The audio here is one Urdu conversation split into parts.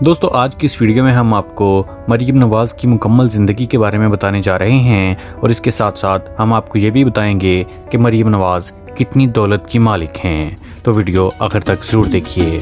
دوستو آج کی اس ویڈیو میں ہم آپ کو مریم نواز کی مکمل زندگی کے بارے میں بتانے جا رہے ہیں اور اس کے ساتھ ساتھ ہم آپ کو یہ بھی بتائیں گے کہ مریم نواز کتنی دولت کی مالک ہیں، تو ویڈیو آخر تک ضرور دیکھیے۔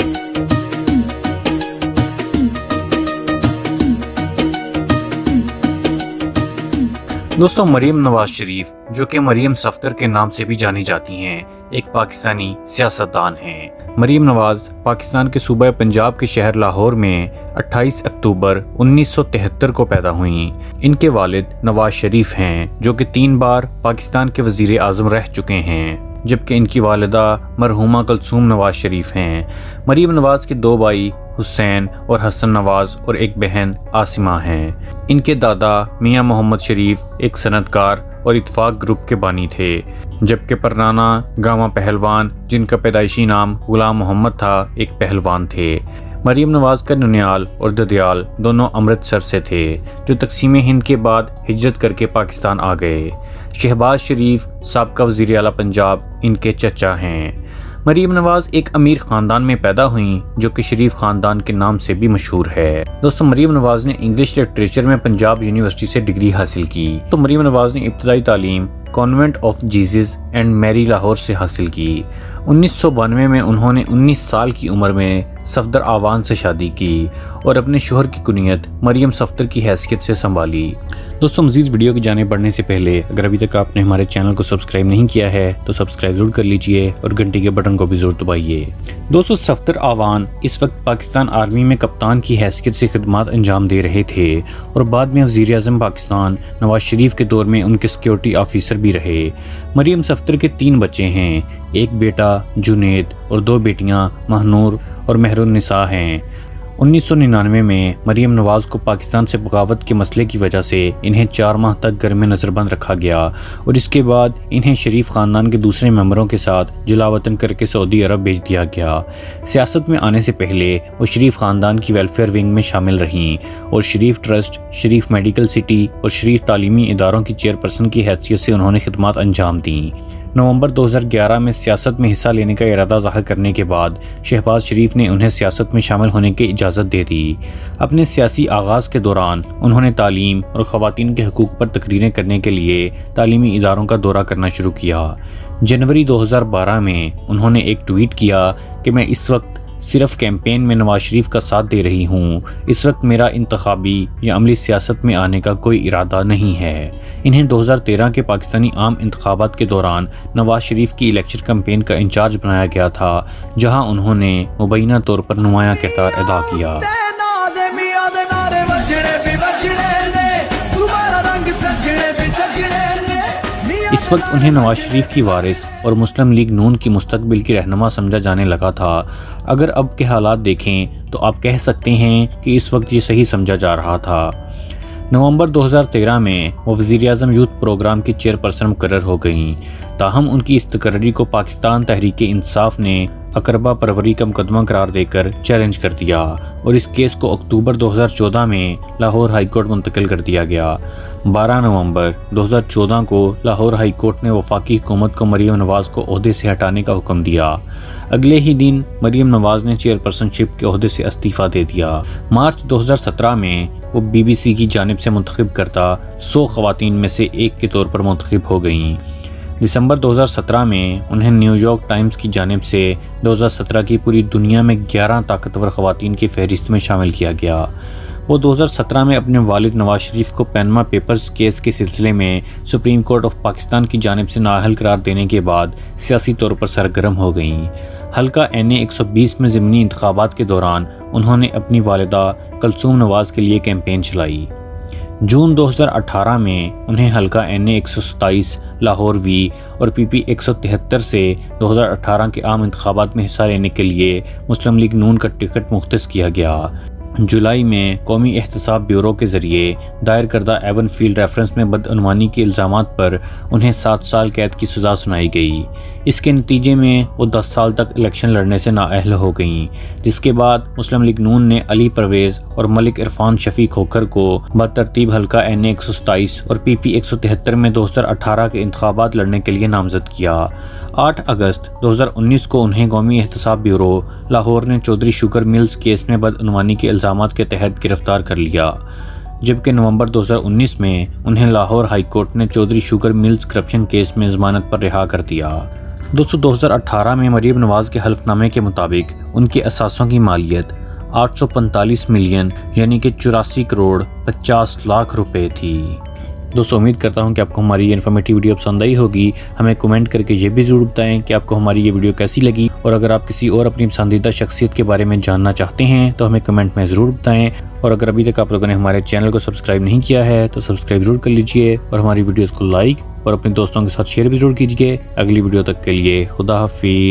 دوستو مریم نواز شریف جو کہ مریم صفدر کے نام سے بھی جانی جاتی ہیں، ایک پاکستانی سیاستدان ہیں۔ مریم نواز پاکستان کے صوبہ پنجاب کے شہر لاہور میں 28 اکتوبر 1973 کو پیدا ہوئیں۔ ان کے والد نواز شریف ہیں جو کہ 3 بار پاکستان کے وزیر اعظم رہ چکے ہیں، جبکہ ان کی والدہ مرحومہ کلثوم نواز شریف ہیں۔ مریم نواز کے 2 بھائی حسین اور حسن نواز اور ایک بہن عاصمہ ہیں۔ ان کے دادا میاں محمد شریف ایک صنعت کار اور اتفاق گروپ کے بانی تھے، جبکہ پرنانا گاما پہلوان جن کا پیدائشی نام غلام محمد تھا ایک پہلوان تھے۔ مریم نواز کا ننیال اور ددیال دونوں امرتسر سے تھے، جو تقسیم ہند کے بعد ہجرت کر کے پاکستان آ گئے۔ شہباز شریف سابقہ وزیر اعلیٰ پنجاب ان کے چچا ہیں۔ مریم نواز ایک امیر خاندان میں پیدا ہوئیں جو کہ شریف خاندان کے نام سے بھی مشہور ہے۔ دوستو مریم نواز نے انگلش لٹریچر میں پنجاب یونیورسٹی سے ڈگری حاصل کی۔ تو مریم نواز نے ابتدائی تعلیم کانوینٹ آف جیزس اینڈ میری لاہور سے حاصل کی۔ 1992 میں انہوں نے 19 سال کی عمر میں صفدر آوان سے شادی کی اور اپنے شوہر کی کنیت مریم صفدر کی حیثیت سے سنبھالی۔ دوستو مزید ویڈیو کی جانب بڑھنے سے پہلے اگر ابھی تک آپ نے ہمارے چینل کو سبسکرائب نہیں کیا ہے تو سبسکرائب ضرور کر لیجئے اور گھنٹی کے بٹن کو بھی ضرور دبائیے۔ دوستو صفدر آوان اس وقت پاکستان آرمی میں کپتان کی حیثیت سے خدمات انجام دے رہے تھے اور بعد میں وزیر اعظم پاکستان نواز شریف کے دور میں ان کے سیکیورٹی آفیسر بھی رہے۔ مریم صفدر کے 3 بچے ہیں، ایک بیٹا جنید اور 2 بیٹیاں مہنور اور مہر النساء ہیں۔ 1999 میں مریم نواز کو پاکستان سے بغاوت کے مسئلے کی وجہ سے انہیں 4 ماہ تک گھر میں نظر بند رکھا گیا اور اس کے بعد انہیں شریف خاندان کے دوسرے ممبروں کے ساتھ جلاوطن کر کے سعودی عرب بھیج دیا گیا۔ سیاست میں آنے سے پہلے وہ شریف خاندان کی ویلفیئر ونگ میں شامل رہیں اور شریف ٹرسٹ، شریف میڈیکل سٹی اور شریف تعلیمی اداروں کی چیئرپرسن کی حیثیت سے انہوں نے خدمات انجام دیں۔ نومبر 2011 میں سیاست میں حصہ لینے کا ارادہ ظاہر کرنے کے بعد شہباز شریف نے انہیں سیاست میں شامل ہونے کی اجازت دے دی۔ اپنے سیاسی آغاز کے دوران انہوں نے تعلیم اور خواتین کے حقوق پر تقریریں کرنے کے لیے تعلیمی اداروں کا دورہ کرنا شروع کیا۔ جنوری 2012 میں انہوں نے ایک ٹویٹ کیا کہ میں اس وقت صرف کیمپین میں نواز شریف کا ساتھ دے رہی ہوں، اس وقت میرا انتخابی یا عملی سیاست میں آنے کا کوئی ارادہ نہیں ہے۔ انہیں 2013 کے پاکستانی عام انتخابات کے دوران نواز شریف کی الیکشن کیمپین کا انچارج بنایا گیا تھا، جہاں انہوں نے مبینہ طور پر نمایاں کردار ادا کیا۔ اس وقت انہیں نواز شریف کی وارث اور مسلم لیگ نون کی مستقبل کی رہنما سمجھا جانے لگا تھا۔ اگر اب کے حالات دیکھیں تو آپ کہہ سکتے ہیں کہ اس وقت یہ صحیح سمجھا جا رہا تھا۔ نومبر 2013 میں وہ وزیر اعظم یوتھ پروگرام کی چیئرپرسن مقرر ہو گئیں، تاہم ان کی اس تقرری کو پاکستان تحریک انصاف نے اقربا پروری کا مقدمہ قرار دے کر چیلنج کر دیا اور اس کیس کو اکتوبر 2014 میں لاہور ہائی کورٹ منتقل کر دیا گیا۔ 12 نومبر 2014 کو لاہور ہائی کورٹ نے وفاقی حکومت کو مریم نواز کو عہدے سے ہٹانے کا حکم دیا۔ اگلے ہی دن مریم نواز نے چیئرپرسن شپ کے عہدے سے استعفیٰ دے دیا۔ مارچ 2017 میں وہ BBC کی جانب سے منتخب کردہ 100 خواتین میں سے ایک کے طور پر منتخب ہو گئیں۔ دسمبر 2017 میں انہیں نیو یارک ٹائمز کی جانب سے 2017 کی پوری دنیا میں 11 طاقتور خواتین کی فہرست میں شامل کیا گیا۔ وہ 2017 میں اپنے والد نواز شریف کو پینما پیپرز کیس کے سلسلے میں سپریم کورٹ آف پاکستان کی جانب سے نااہل قرار دینے کے بعد سیاسی طور پر سرگرم ہو گئیں۔ حلقہ NA 120 میں ضمنی انتخابات کے دوران انہوں نے اپنی والدہ کلثوم نواز کے لیے کیمپین چلائی۔ جون 2018 میں انہیں حلقہ NA 127 لاہور وی اور PP 173 سے 2018 کے عام انتخابات میں حصہ لینے کے لیے مسلم لیگ نون کا ٹکٹ مختص کیا گیا۔ جولائی میں قومی احتساب بیورو کے ذریعے دائر کردہ ایون فیلڈ ریفرنس میں بدعنوانی کے الزامات پر انہیں 7 سال قید کی سزا سنائی گئی۔ اس کے نتیجے میں وہ 10 سال تک الیکشن لڑنے سے نااہل ہو گئیں، جس کے بعد مسلم لیگ نون نے علی پرویز اور ملک عرفان شفیع کھوکھر کو بترتیب حلقہ NA 127 اور PP 173 میں 2018 کے انتخابات لڑنے کے لیے نامزد کیا۔ 8 اگست 2019 کو انہیں قومی احتساب بیورو لاہور نے چودھری شوگر ملز کیس میں بدعنوانی کے الزامات کے تحت گرفتار کر لیا، جبکہ نومبر 2019 میں انہیں لاہور ہائی کورٹ نے Chaudhry sugar mills corruption case میں ضمانت پر رہا کر دیا۔ 2018 میں مریم نواز کے حلف نامے کے مطابق ان کے اثاثوں کی مالیت 845 ملین یعنی کہ 84 کروڑ 50 لاکھ روپے تھی۔ دوستو امید کرتا ہوں کہ آپ کو ہماری یہ انفارمیٹیو ویڈیو پسند آئی ہوگی۔ ہمیں کمنٹ کر کے یہ بھی ضرور بتائیں کہ آپ کو ہماری یہ ویڈیو کیسی لگی، اور اگر آپ کسی اور اپنی پسندیدہ شخصیت کے بارے میں جاننا چاہتے ہیں تو ہمیں کمنٹ میں ضرور بتائیں، اور اگر ابھی تک آپ لوگوں نے ہمارے چینل کو سبسکرائب نہیں کیا ہے تو سبسکرائب ضرور کر لیجئے، اور ہماری ویڈیوز کو لائک اور اپنے دوستوں کے ساتھ شیئر بھی ضرور کیجئے۔ اگلی ویڈیو تک کے لیے خدا حافظ۔